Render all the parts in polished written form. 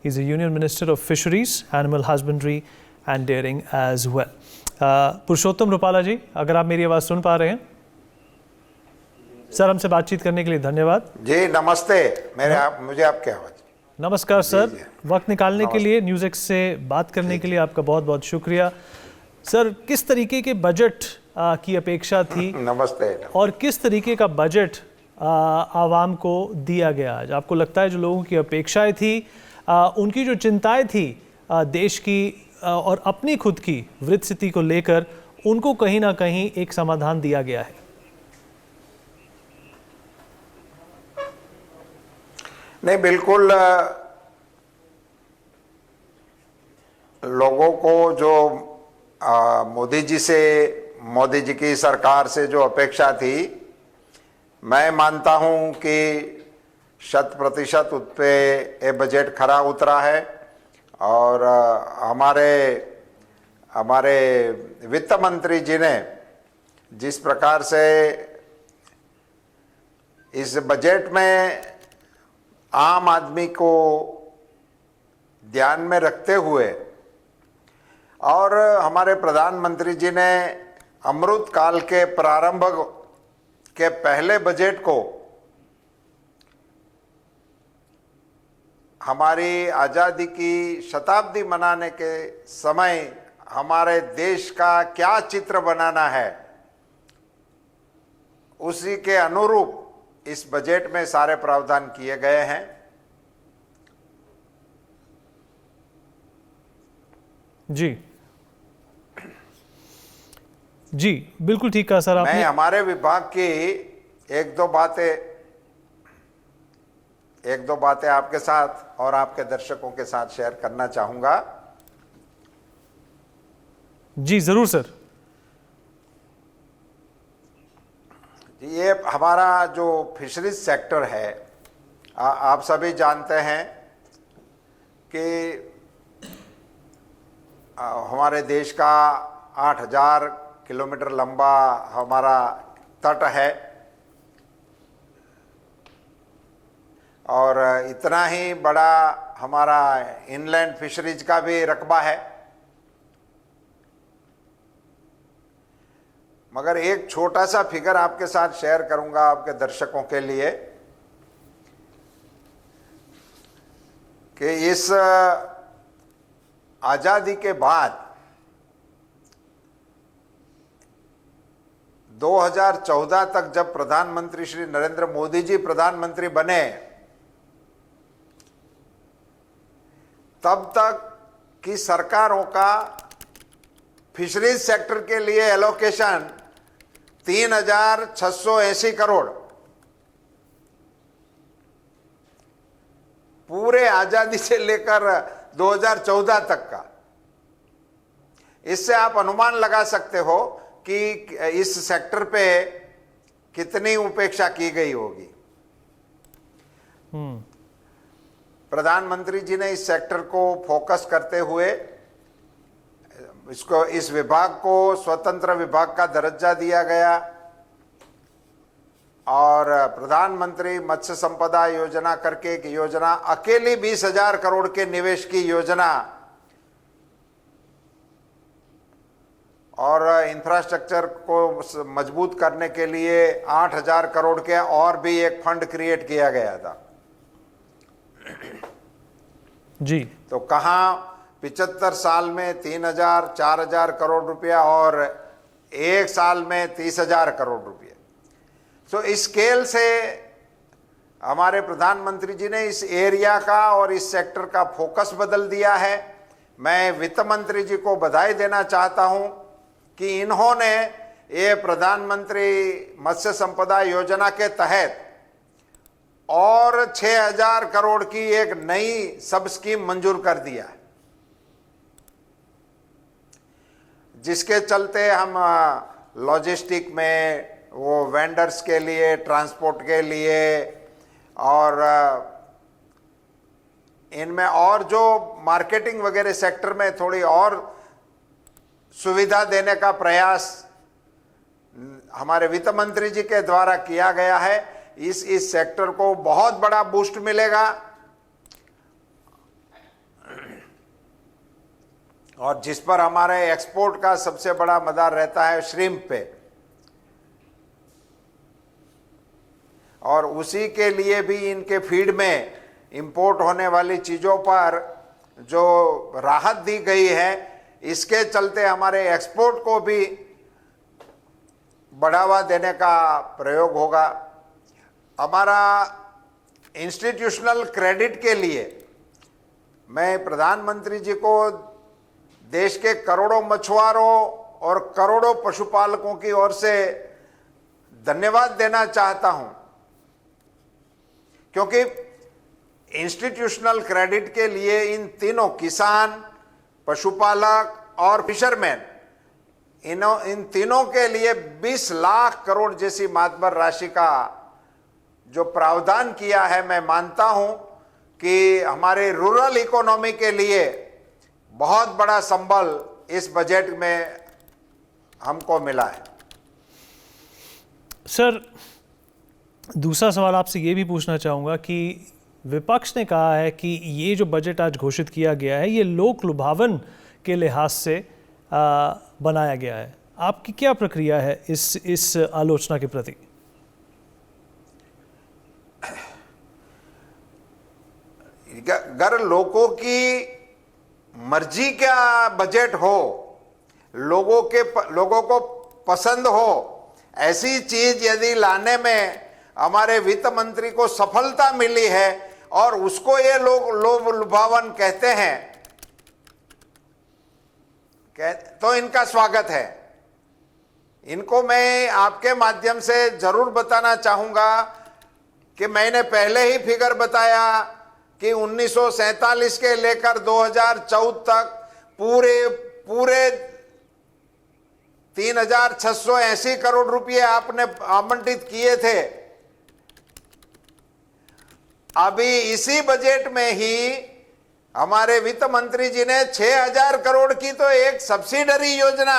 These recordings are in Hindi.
He's a Union Minister of Fisheries, Animal Husbandry and Dairying as well. Purushottam Rupala जी, अगर आप मेरी आवाज़ सुन पा रहे हैं सर, हमसे बातचीत करने के लिए धन्यवाद। जी नमस्ते। मुझे आपकी आवाज़। नमस्कार सर, वक्त निकालने के लिए न्यूज़ एक्स से बात करने के लिए आपका बहुत बहुत शुक्रिया। सर, किस तरीके के बजट की अपेक्षा थी? नमस्ते। और किस तरीके का बजट आवाम को दिया गया आज? आपको लगता है जो लोगों की अपेक्षाएं थी, उनकी जो चिंताएं थी देश की और अपनी खुद की वृत्त स्थिति को लेकर, उनको कहीं ना कहीं एक समाधान दिया गया है? नहीं, बिल्कुल लोगों को जो मोदी जी की सरकार से जो अपेक्षा थी, मैं मानता हूं कि 100% उस पे ये बजट खरा उतरा है। और हमारे वित्त मंत्री जी ने जिस प्रकार से इस बजट में आम आदमी को ध्यान में रखते हुए, और हमारे प्रधानमंत्री जी ने अमृत काल के प्रारंभ के पहले बजट को हमारी आज़ादी की शताब्दी मनाने के समय हमारे देश का क्या चित्र बनाना है, उसी के अनुरूप इस बजट में सारे प्रावधान किए गए हैं। जी बिल्कुल ठीक कहा सर आपने। मैं हमारे विभाग की एक दो बातें आपके साथ और आपके दर्शकों के साथ शेयर करना चाहूंगा। जी जरूर सर। ये हमारा जो फिशरीज सेक्टर है, आप सभी जानते हैं कि हमारे देश का 8000 किलोमीटर लंबा हमारा तट है, और इतना ही बड़ा हमारा इनलैंड फिशरीज का भी रकबा है। मगर एक छोटा सा फिगर आपके साथ शेयर करूंगा आपके दर्शकों के लिए कि इस आजादी के बाद 2014 तक जब प्रधानमंत्री श्री नरेंद्र मोदी जी प्रधानमंत्री बने, तब तक की सरकारों का फिशरीज सेक्टर के लिए एलोकेशन 3680 करोड़, पूरे आजादी से लेकर 2014 तक का। इससे आप अनुमान लगा सकते हो कि इस सेक्टर पे कितनी उपेक्षा की गई होगी। प्रधानमंत्री जी ने इस सेक्टर को फोकस करते हुए इस विभाग को स्वतंत्र विभाग का दर्जा दिया गया, और प्रधानमंत्री मत्स्य संपदा योजना करके एक योजना, अकेली 20,000 करोड़ के निवेश की योजना, और इंफ्रास्ट्रक्चर को मजबूत करने के लिए 8,000 करोड़ के और भी एक फंड क्रिएट किया गया था। जी तो कहाँ 75 साल में 3,000 4,000 करोड़ रुपया और एक साल में 30,000 करोड़ रुपया। सो इस स्केल से हमारे प्रधानमंत्री जी ने इस एरिया का और इस सेक्टर का फोकस बदल दिया है। मैं वित्त मंत्री जी को बधाई देना चाहता हूं कि इन्होंने ये प्रधानमंत्री मत्स्य संपदा योजना के तहत और 6,000 करोड़ की एक नई सब स्कीम मंजूर कर दिया है, जिसके चलते हम लॉजिस्टिक में वो वेंडर्स के लिए, ट्रांसपोर्ट के लिए, और इनमें और जो मार्केटिंग वगैरह सेक्टर में थोड़ी और सुविधा देने का प्रयास हमारे वित्त मंत्री जी के द्वारा किया गया है। इस सेक्टर को बहुत बड़ा बूस्ट मिलेगा, और जिस पर हमारे एक्सपोर्ट का सबसे बड़ा मदार रहता है श्रिम्प पे, और उसी के लिए भी इनके फीड में इंपोर्ट होने वाली चीज़ों पर जो राहत दी गई है, इसके चलते हमारे एक्सपोर्ट को भी बढ़ावा देने का प्रयोग होगा। हमारा इंस्टीट्यूशनल क्रेडिट के लिए मैं प्रधानमंत्री जी को देश के करोड़ों मछुआरों और करोड़ों पशुपालकों की ओर से धन्यवाद देना चाहता हूं, क्योंकि इंस्टीट्यूशनल क्रेडिट के लिए इन तीनों किसान, पशुपालक और फिशरमैन, इन तीनों के लिए 20 लाख करोड़ जैसी मातबर राशि का जो प्रावधान किया है, मैं मानता हूं कि हमारे रूरल इकोनॉमी के लिए बहुत बड़ा संबल इस बजट में हमको मिला है। सर, दूसरा सवाल आपसे ये भी पूछना चाहूँगा कि विपक्ष ने कहा है कि ये जो बजट आज घोषित किया गया है, ये लोक लुभावन के लिहाज से बनाया गया है। आपकी क्या प्रक्रिया है इस आलोचना के प्रति? अगर लोगों की मर्जी का बजट हो, लोगों को पसंद हो, ऐसी चीज यदि लाने में हमारे वित्त मंत्री को सफलता मिली है और उसको ये लोग लोभ लुभावन कहते हैं, तो इनका स्वागत है। इनको मैं आपके माध्यम से जरूर बताना चाहूंगा कि मैंने पहले ही फिगर बताया कि 1947 के लेकर 2014 तक पूरे 3,680 करोड़ रुपए आपने आवंटित किए थे। अभी इसी बजट में ही हमारे वित्त मंत्री जी ने 6,000 करोड़ की तो एक सब्सिडरी योजना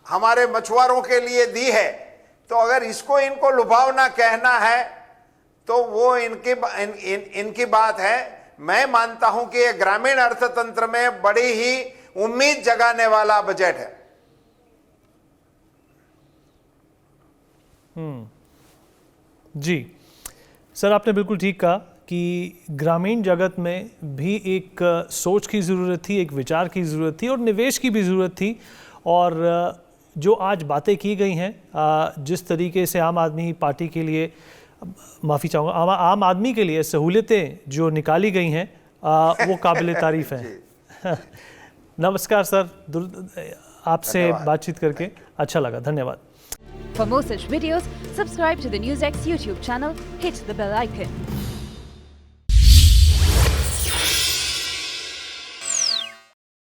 हमारे मछुआरों के लिए दी है। तो अगर इसको इनको लुभावना कहना है तो वो इनकी बात है। मैं मानता हूं कि ये ग्रामीण अर्थतंत्र में बड़ी ही उम्मीद जगाने वाला बजट है। जी सर, आपने बिल्कुल ठीक कहा कि ग्रामीण जगत में भी एक सोच की ज़रूरत थी, एक विचार की ज़रूरत थी और निवेश की भी ज़रूरत थी। और जो आज बातें की गई हैं, जिस तरीके से आम आदमी पार्टी के लिए, माफ़ी चाहूँगा, आम आदमी के लिए सहूलियतें जो निकाली गई हैं, वो काबिल तारीफ़ हैं। नमस्कार सर, आपसे बातचीत करके अच्छा लगा, धन्यवाद। For more such videos, subscribe to the NewsX YouTube channel, hit the bell icon.